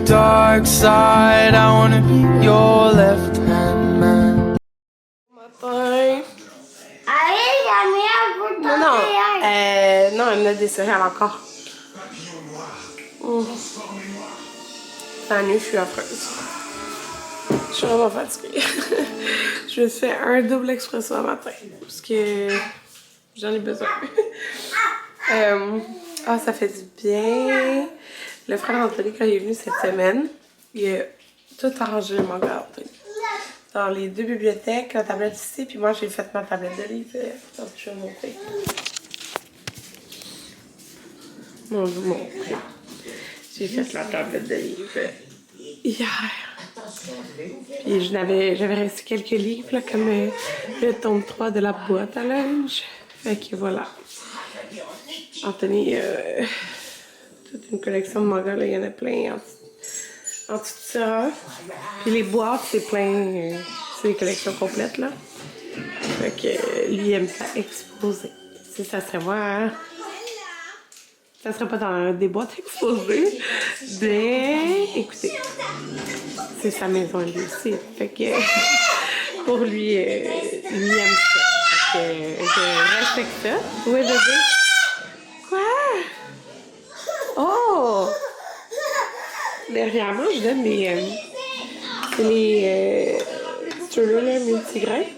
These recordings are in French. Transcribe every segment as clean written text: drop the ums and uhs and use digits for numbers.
dark side. I wanna be your left hand man. Matin. Non, non, elle me l'a des céréales encore. La nuit, je suis affreuse. Je suis vraiment fatiguée. Je fais un double expresso à matin parce que j'en ai besoin. Ça fait du bien. Le frère Anthony, quand il est venu cette semaine, il a tout arrangé le manga Anthony. Dans les deux bibliothèques, la tablette ici, puis moi j'ai fait ma tablette de livre. Donc je vais montrer. Bon, je vous montre. J'ai fait la tablette de livre hier. Puis j'avais reçu quelques livres, là, comme le tome 3 de la boîte à linge. Fait que voilà. Anthony, toute une collection de mangas, là, il y en a plein en tout ça. Puis les boîtes, c'est plein, c'est des collections complètes, là. Fait que lui, il aime ça exposer. Si ça serait moi, hein? Ça serait pas dans des boîtes exposées. Mais, écoutez, c'est sa maison, lui aussi. Fait que, pour lui, lui aime ça. Fait que, je respecte ça. Oui, bébé? Quoi? Oh! Dernièrement, je donne les stirlers, là, multigrains.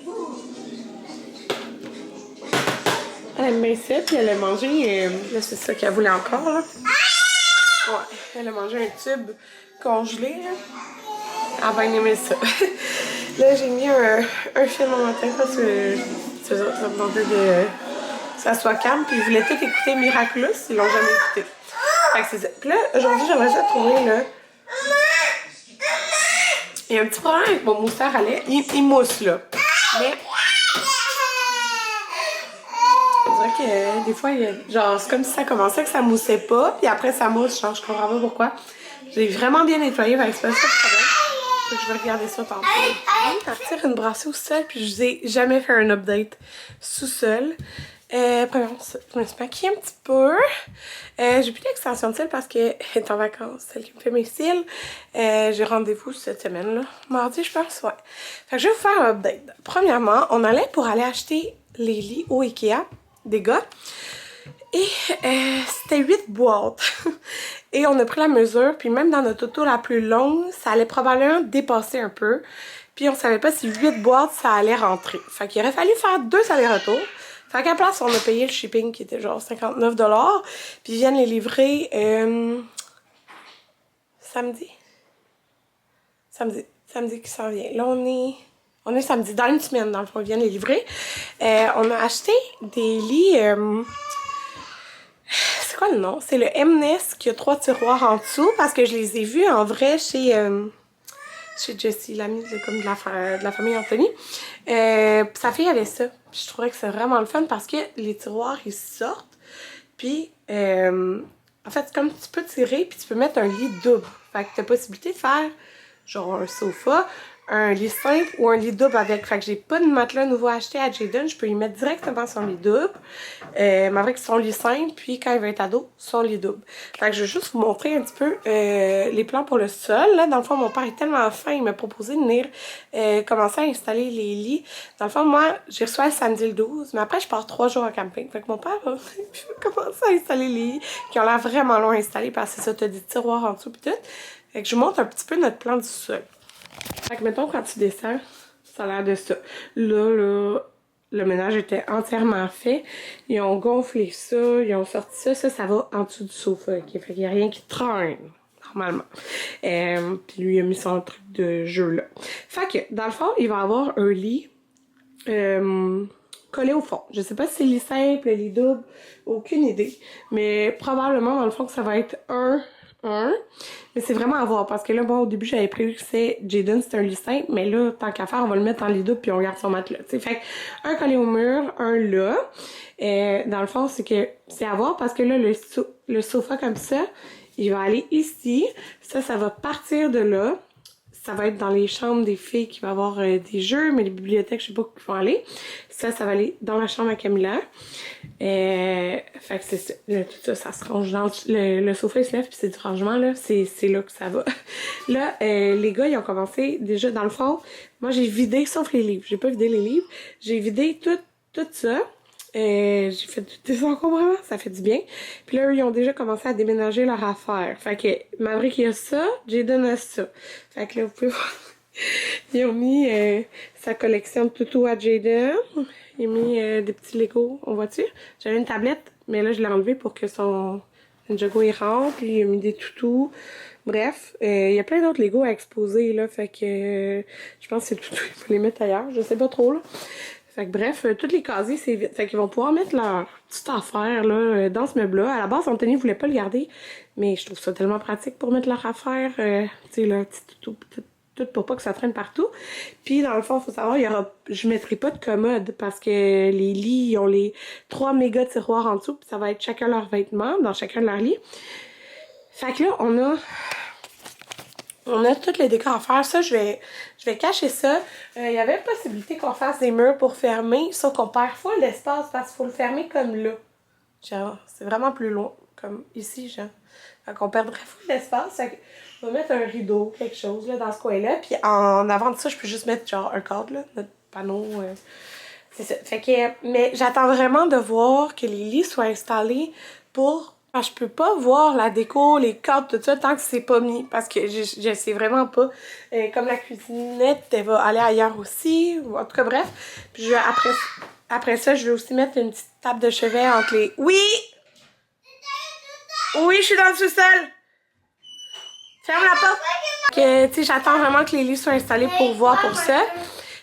Elle aime bien ça, puis elle a mangé, là c'est ça qu'elle voulait encore, là. Ouais, elle a mangé un tube congelé, là. Elle a bien aimé ça. Là, j'ai mis un film au matin parce que ça me demandait de que ça soit calme, puis ils voulaient tout écouter Miraculous, ils l'ont jamais écouté. Fait que c'est ça. Puis là, aujourd'hui, j'aimerais ça trouver, là. Il y a un petit problème avec mon mousseur à lait. Il mousse, là. Mais on dirait que des fois, genre, c'est comme si ça commençait que ça moussait pas, puis après ça mousse, genre, je comprends pas pourquoi. J'ai vraiment bien nettoyé, fait que c'est pas ça le problème. Fait que je vais regarder ça tantôt. Je vais partir une brassée au sol, puis je vous ai jamais fait un update sous-sol. Premièrement, je me suis maquillée un petit peu. J'ai plus d'extension de cils parce qu'elle est en vacances, celle qui me fait mes cils. J'ai rendez-vous cette semaine, là. Mardi, je pense, ouais. Fait que je vais vous faire un update. Premièrement, on allait pour aller acheter les lits au Ikea, des gars. Et c'était 8 boîtes. Et on a pris la mesure, puis même dans notre auto la plus longue, ça allait probablement dépasser un peu. Puis on savait pas si 8 boîtes, ça allait rentrer. Fait qu'il aurait fallu faire 2 allers-retours. Fait qu'à la place, on a payé le shipping qui était genre 59 $. Puis ils viennent les livrer samedi. Samedi qui s'en vient. Là, on est samedi, dans une semaine, dans le fond, ils viennent les livrer. On a acheté des lits... c'est quoi le nom? C'est le M-Nest qui a 3 tiroirs en dessous parce que je les ai vus en vrai chez Jessie, l'amie de la famille Anthony. Sa fille avait ça. Puis je trouvais que c'est vraiment le fun parce que les tiroirs, ils sortent. Puis, en fait, c'est comme tu peux tirer puis tu peux mettre un lit double. Fait que tu as possibilité de faire genre un sofa, un lit simple ou un lit double avec. Fait que j'ai pas de matelas nouveau acheté à Jayden. Je peux y mettre directement son lit double. Mais avec son lit simple, puis quand il va être ado, son lit double. Fait que je vais juste vous montrer un petit peu les plans pour le sol. Là, dans le fond, mon père est tellement fin, il m'a proposé de venir commencer à installer les lits. Dans le fond, moi, j'ai reçu le samedi le 12, mais après, je pars 3 jours en camping. Fait que mon père va commencer à installer les lits qui ont l'air vraiment longs à installer parce que ça, t'as des tiroirs en dessous pis tout. Fait que je vous montre un petit peu notre plan du sol. Fait que mettons, quand tu descends, ça a l'air de ça. Là, le ménage était entièrement fait. Ils ont gonflé ça, ils ont sorti ça. Ça va en dessous du sofa. Okay? Fait qu'il n'y a rien qui traîne, normalement. Puis lui, il a mis son truc de jeu là. Fait que, dans le fond, il va avoir un lit collé au fond. Je sais pas si c'est lit simple, lit double, aucune idée. Mais probablement, dans le fond, que ça va être un. Mais c'est vraiment à voir parce que là, moi, au début, j'avais prévu que Jayden, c'était un lit simple, mais là, tant qu'à faire, on va le mettre en lit double puis on garde son matelas. T'sais. Fait un collé au mur, un là. Dans le fond, c'est à voir parce que là, le sofa comme ça, il va aller ici. Ça va partir de là. ça va être dans les chambres des filles qui va avoir des jeux, mais les bibliothèques, je sais pas où ils vont aller. Ça va aller dans la chambre à Camilla. Fait que c'est ça. Là, tout ça, ça se range dans le sofa, il se lève, puis c'est du rangement, là. C'est là que ça va. Là, les gars, ils ont commencé, déjà, dans le fond, moi, j'ai vidé, sauf les livres. J'ai pas vidé les livres. J'ai vidé tout ça. J'ai fait du désencombrement, ça fait du bien. Puis là, eux, ils ont déjà commencé à déménager leur affaire. Fait que Maverick, il a ça, Jaden a ça. Fait que là, vous pouvez voir. Ils ont mis sa collection de toutous à Jaden. Ils ont mis des petits Legos, on voit-tu? J'avais une tablette, mais là, je l'ai enlevée pour que son Ninjago il rentre. Puis il a mis des toutous. Bref, il y a plein d'autres Legos à exposer, là. Fait que je pense que c'est toutous, il faut les mettre ailleurs. Je sais pas trop, là. Fait que bref, tous les casiers, c'est vite. Fait qu'ils vont pouvoir mettre leur petite affaire là, dans ce meuble-là. À la base, Anthony voulait pas le garder, mais je trouve ça tellement pratique pour mettre leur affaire, tu sais, là, tout pour pas que ça traîne partout. Puis dans le fond, faut savoir, je mettrai pas de commode parce que les lits, ils ont les 3 méga tiroirs en dessous, puis ça va être chacun leurs vêtements dans chacun de leurs lits. Fait que là, on a tous les décors à faire. Ça, je vais cacher ça. Il y avait une possibilité qu'on fasse des murs pour fermer, sauf qu'on perd full l'espace parce qu'il faut le fermer comme là. Genre, c'est vraiment plus long, comme ici, genre. Fait qu'on perdrait full l'espace. Fait qu'on va mettre un rideau, quelque chose, là, dans ce coin-là. Puis en avant de ça, je peux juste mettre, genre, un cadre, là, notre panneau. C'est ça. Fait que, mais j'attends vraiment de voir que les lits soient installés pour... Je peux pas voir la déco, les cadres, tout ça, tant que c'est pas mis, parce que je sais vraiment pas. Comme la cuisinette, elle va aller ailleurs aussi, ou en tout cas, bref. Puis après ça, je vais aussi mettre une petite table de chevet entre les... Oui! Oui, je suis dans le sous-sol! Ferme la porte! Que, tu sais, j'attends vraiment que les lits soient installés pour voir pour ça.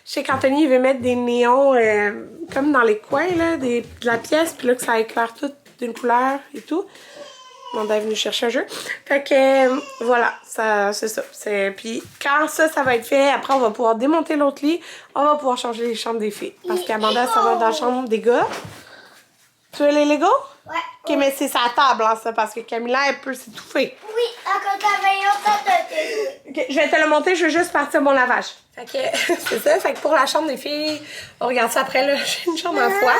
Je sais qu'Anthony, il veut mettre des néons comme dans les coins, là, de la pièce, puis là, que ça éclaire tout d'une couleur et tout. On est venu chercher un jeu. Fait que voilà, c'est ça. Puis quand ça va être fait, après on va pouvoir démonter l'autre lit. On va pouvoir changer les chambres des filles. Parce qu'Amanda, ça va dans la chambre des gars. Tu veux les Legos? Ouais. Ok, mais c'est sa table, hein, ça, parce que Camilla, elle peut s'étouffer. Oui, à côté de Ok, je vais te le monter, je veux juste partir mon lavage. Fait que c'est ça. Fait que pour la chambre des filles, on regarde ça après, là. J'ai une chambre à fois.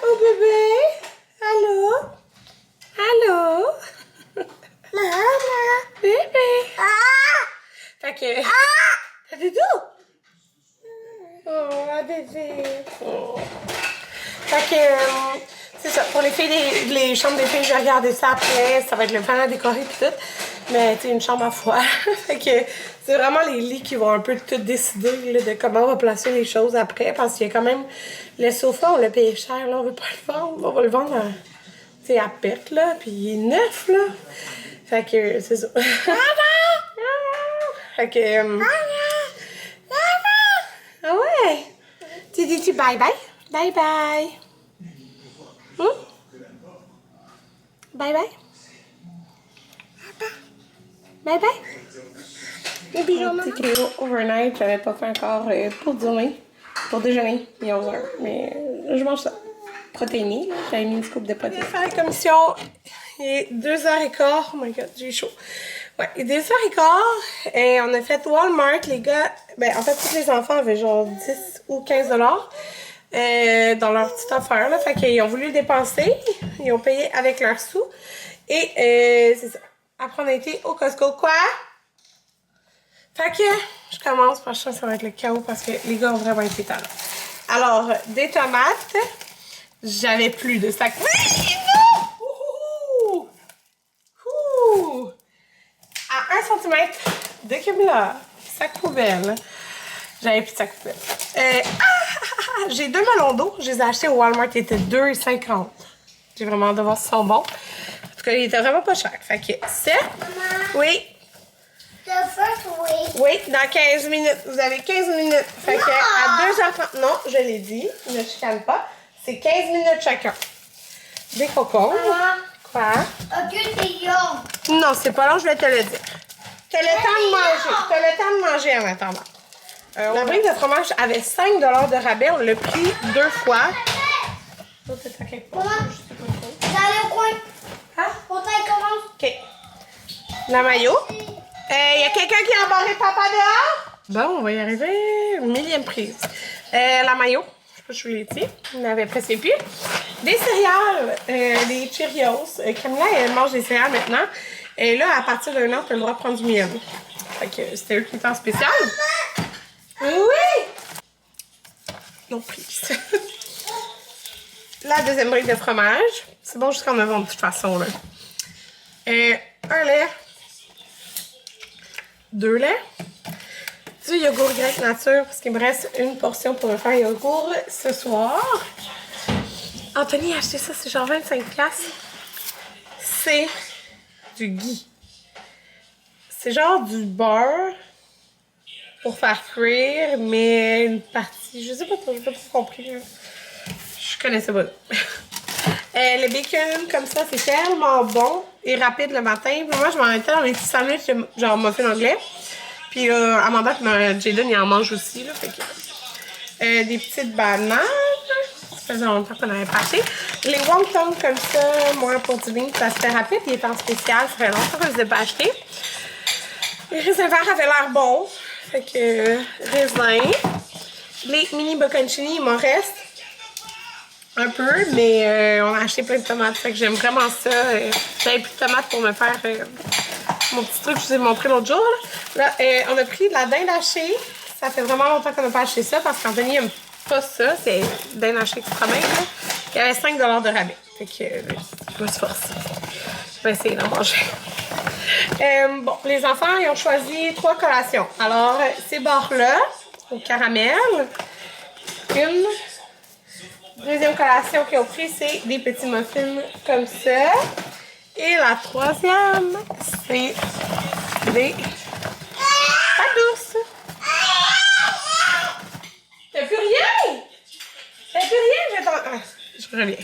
Oh bébé! Allô? Allô? Maman! Bébé! Ah! Fait que... T'as des dos? Oh, la bébé! Oh. Fait que... c'est ça. Pour les filles, les chambres des filles, je vais regarder ça après. Ça va être le fun à décorer pis tout. Mais tu sais, une chambre à fois. Fait que c'est vraiment les lits qui vont un peu tout décider là, de comment on va placer les choses après. Parce qu'il y a quand même... Le sofa, on l'a payé cher, là. On veut pas le vendre. On va le vendre à perte, là. Puis il est neuf, là. Fait que c'est ça. Fait que... ah ouais! Tu dis-tu bye-bye? Bye-bye! Bye-bye? Bye-bye? Un petit Cléo overnight, j'avais pas fait encore pour dîner. Pour déjeuner, il est 11h. Mais je mange ça. Protéiné, j'avais mis une scoop de protéines. Je vais faire la commission. Il est 2h15. Oh my god, j'ai chaud. Ouais, il est 2h15. Et on a fait Walmart, les gars. Ben, en fait, tous les enfants avaient genre 10 ou 15 dollars dans leur petite affaire, là. Fait qu'ils ont voulu dépenser. Ils ont payé avec leurs sous. Et c'est ça. Après, on a été au Costco. Quoi? Fait que je commence parce que ça va être le chaos parce que les gars ont vraiment été talents. Alors, des tomates. J'avais plus de sac. Oui, non! Ouh! À 1 cm de Camilla. Sac poubelle. J'avais plus de sac poubelle. J'ai 2 melons d'eau. Je les ai achetés au Walmart. Ils étaient 2,50. J'ai vraiment hâte de voir s'ils sont bons. En tout cas, ils étaient vraiment pas chers. Fait que c'est... Oui. Oui, dans 15 minutes. Vous avez 15 minutes. Fait que à 2h30... Non, je l'ai dit. Ne chicane pas. C'est 15 minutes chacun. Des concombres. Quoi? Non, c'est pas long, je vais te le dire. T'as le temps de manger. T'as le temps de manger en attendant. La brique de fromage avait 5 $ de rabais. On l'a pris 2 fois. Dans le coin. Hein? On t'aille comment? OK. La mayo. y a quelqu'un qui a embarré papa dehors? Bon, on va y arriver. Millième prise. La maillot. Je sais pas si je vous l'ai dit. On avait presque plus. Des céréales. Des Cheerios. Camilla, elle mange des céréales maintenant. Et là, à partir d'un an, tu as le droit de prendre du miel. Fait que c'était eux qui étaient en spécial. Oui! Non, prise. La deuxième brique de fromage. C'est bon jusqu'en novembre, de toute façon, là. Un lait. 2 laits. Du yogourt grec nature, parce qu'il me reste une portion pour me faire yogourt ce soir. Anthony a acheté ça, c'est genre 25$. C'est du ghee. C'est genre du beurre pour faire cuire, mais une partie, je sais pas trop, j'ai pas trop compris. Je connaissais pas. Le bacon, comme ça, c'est tellement bon et rapide le matin. Puis moi, je m'en étais dans mes petits sandwichs, genre muffin anglais. Puis Amanda et Jaden, ils en mangent aussi. Là, fait que, des petites bananes. Ça faisait longtemps qu'on avait pas acheté. Les wontons comme ça, moi, pour du bean, ça se fait rapide. Il est en spécial, ça fait longtemps qu'on ne les a pas achetés. Les raisins verts avaient l'air bons. Fait que, raisins. Les mini bocconcini, il m'en reste un peu, mais on a acheté plein de tomates. Fait que j'aime vraiment ça. J'avais plus de tomates pour me faire mon petit truc que je vous ai montré l'autre jour. Là, on a pris de la dinde hachée. Ça fait vraiment longtemps qu'on n'a pas acheté ça parce qu'Anthony n'aime pas ça. C'est dinde hachée avec fromage. Il y avait 5$ de rabais. Fait que je me suis forcée. Je vais essayer d'en manger. Bon, les enfants, ils ont choisi 3 collations. Alors, ces barres-là, au caramel. Une. Deuxième collation qu'ils ont pris, c'est des petits muffins comme ça. Et la troisième, c'est des pâtes douces. T'as plus rien? T'as plus rien? Je reviens.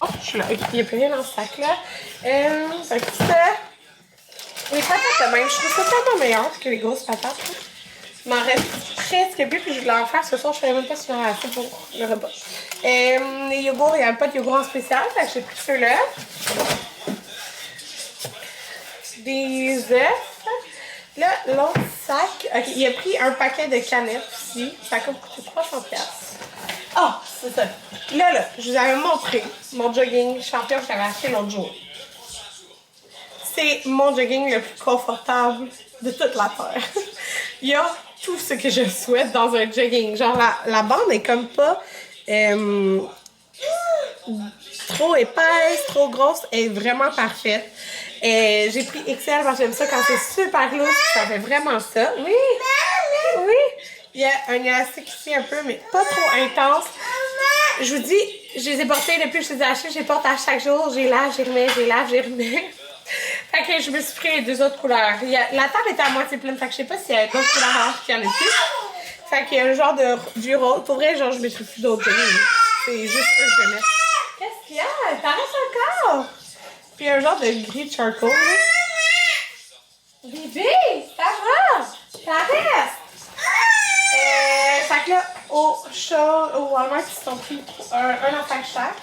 Oh, je suis là. Il n'y a plus rien dans ce sac-là. Fait que ça, les patates de même, je trouve ça tellement meilleur que les grosses patates. Il m'en reste presque plus, puis je voulais en faire ce soir. Je ne savais même pas si j'en avais assez pour le repas. Les yogourts, il n'y avait pas de yogourt en spécial, fait que j'ai pris ceux-là. Des œufs. Là, l'autre sac, ok, il a pris un paquet de canettes aussi. Ça a coûté 300$. Ah, c'est ça. Là, je vous avais montré mon jogging champion que j'avais acheté l'autre jour. C'est mon jogging le plus confortable de toute la terre. Il y a tout ce que je souhaite dans un jogging. Genre, la bande est comme pas trop épaisse, trop grosse. Elle est vraiment parfaite. J'ai pris XL parce que j'aime ça quand c'est super lourd. Ça fait vraiment ça. Oui! Oui! Il y a un élastique ici un peu, mais pas trop intense. Je vous dis, je les ai portés depuis que je les ai achetés. Je les porte à chaque jour. J'ai lave, j'ai remets, j'ai lave, j'ai remets. Fait que je me suis pris les 2 autres couleurs. La table était à moitié pleine, fait que je sais pas s'il y a d'autres couleurs orange qu'il y en a plus. Fait qu'il y a un genre de du rose. Pour vrai, genre, je mettrai plus d'autres jogging. C'est juste eux que je vais mettre. Qu'est-ce qu'il y a? T'arrêtes encore? Puis un genre de gris charcoal, là. Bébé, ça va? T'arrêtes? Fait que là, au Walmart, ils se sont pris un enfant chaque.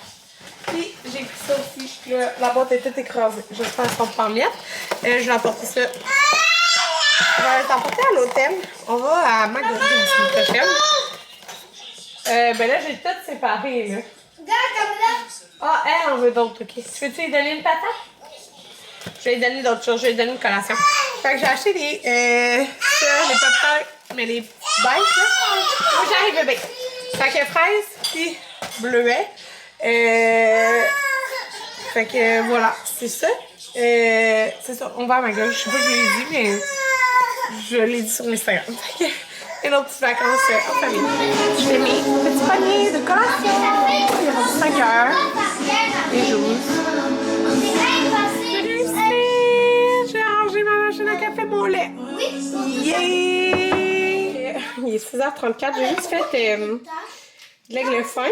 Puis j'ai pris ça aussi. Puis là, la boîte est toute écrasée. J'espère qu'on peut en mettre. Je vais emporter ça. Je vais t'emporter à l'hôtel. On va à McDonald's la semaine prochaine. Ben là, j'ai tout séparé, là. Ah, elle en veut d'autres, ok. Tu veux-tu lui donner une patate? Je vais lui donner d'autres choses. Je vais lui donner une collation. Fait que j'ai acheté des pop-tarts, mais les bêtes, là. Moi, j'arrive bébé. Fait que fraise, puis bleuet. Fait que voilà, c'est ça. C'est ça, on va à ma gueule. Je sais pas si je l'ai dit, mais je l'ai dit sur Instagram. Fait que, et nos petites vacances en famille. Je fais mes petits paniers de collation. Il est rendu 5 heures. Et j'ouvre. J'ai rangé ma machine à café, mon lait. Yeah! Il est 6h34. J'ai juste fait de l'aigle fin.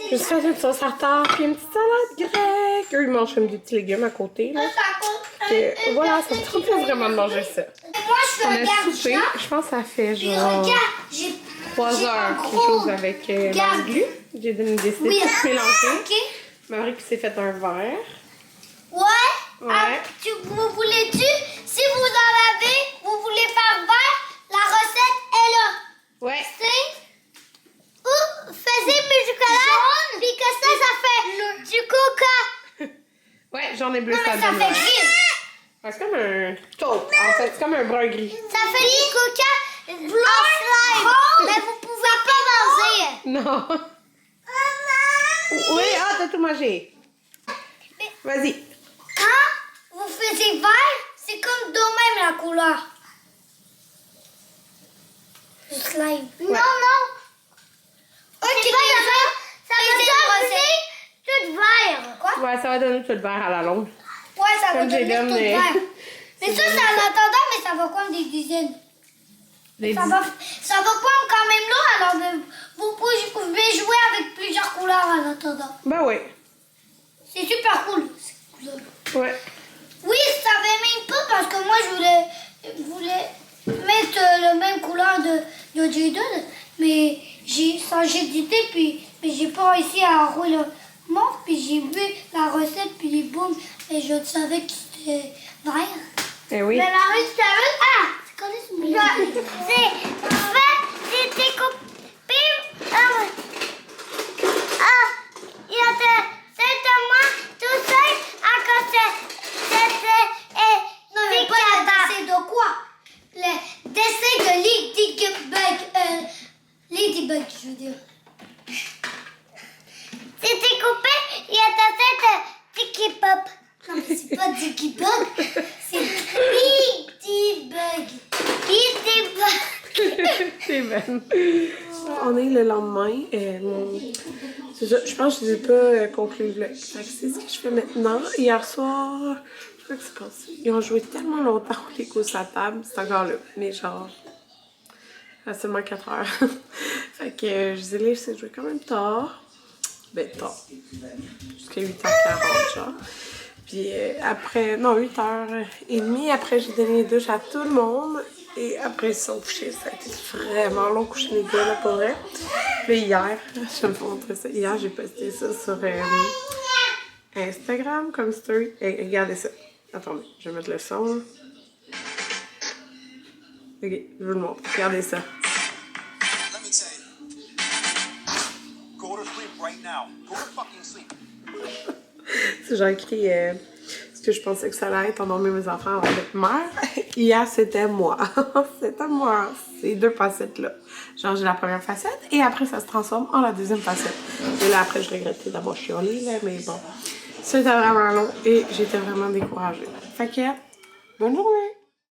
Je me suis fait une sauce tartare puis une petite salade grecque. Eux, ils mangent comme des petits légumes à côté. Là. Et voilà, ça me tente vraiment de manger ça. On a soupé. Je pense que ça fait genre 3 heures quelque chose avec l'anglu. J'ai donné des décidé de tout mélanger. Marie qui s'est fait un verre. Ouais. Ouais. Vous voulez-tu? Si vous en avez, vous voulez faire vert, la recette est là. Ouais. C'est ou faisez du chocolat, puis que ça fait du coca. Ouais, j'en ai bleu, Non, mais ça donne fait vert. gris. Ouais, c'est comme un taupe. En fait, c'est comme un brun gris. Ça fait du coca blanc slime. Mais vous pouvez pas manger. Non. Oui, ah, t'as tout mangé. Vas-y. Quand vous faisiez vert, c'est comme de même la couleur. Du slime. Non, non. Ok, ça va donner tout vert. Quoi? Ouais, ça va donner tout le vert à la longue. Ouais, ça va Comme donner Jaden, tout mais- vert. Mais ça, c'est en attendant, mais ça va comme des dizaines. Les Ça va comme quand même là, alors vous pouvez jouer avec plusieurs couleurs en attendant. Ben oui. C'est super cool, ces couleurs. Ouais. Oui, je savais même pas parce que moi je voulais mettre la même couleur de Jaden, mais j'ai changé d'idée puis mais j'ai pas réussi à enrouler le montre puis j'ai vu la recette puis boum et je savais que c'était vert. Eh oui. Mais la recette c'est quoi ce mot? C'était coupé. Il y a moi tout seul à cause c'était non mais pas le dessin de quoi? Le dessin de Ladybug. Ladybug, je veux dire. C'était coupé, il y a ta tête de Tiki Pop. Non mais c'est pas Tiki Pop, c'est Ladybug. Ladybug. C'est bien. On est le lendemain. C'est ça, je pense que je n'ai pas conclu le vlog. Fait que c'est ce que je fais maintenant. Hier soir, je sais pas ce qui s'est passé. Ils ont joué tellement longtemps au Lego sur la table. C'est encore là. Mais genre, à seulement 4 heures. Fait que je les ai laissés jouer quand même tard. Ben tard. Jusqu'à 8h40 genre. Puis après, non, 8h30. Après, j'ai donné les douches à tout le monde. Et après, ils se sont couchés. Ça a été vraiment long coucher les gars, là, pour vrai. Puis hier, je vais vous montrer ça. Hier, j'ai posté ça sur Instagram comme story. Hey, regardez ça. Attendez, je vais mettre le son. Là. Ok, je vous le montre. Regardez ça. Let me tell you. Go to sleep right now. Go to fucking sleep. C'est genre écrit ce que je pensais que ça allait être endormir mes enfants avec mère. Hier, c'était moi. C'était moi. Ces deux facettes-là. Genre, j'ai la première facette et après, ça se transforme en la deuxième facette. Et là, après, je regrettais d'avoir chiolé, là, mais bon. C'était vraiment long et j'étais vraiment découragée. Fait que, bonne journée!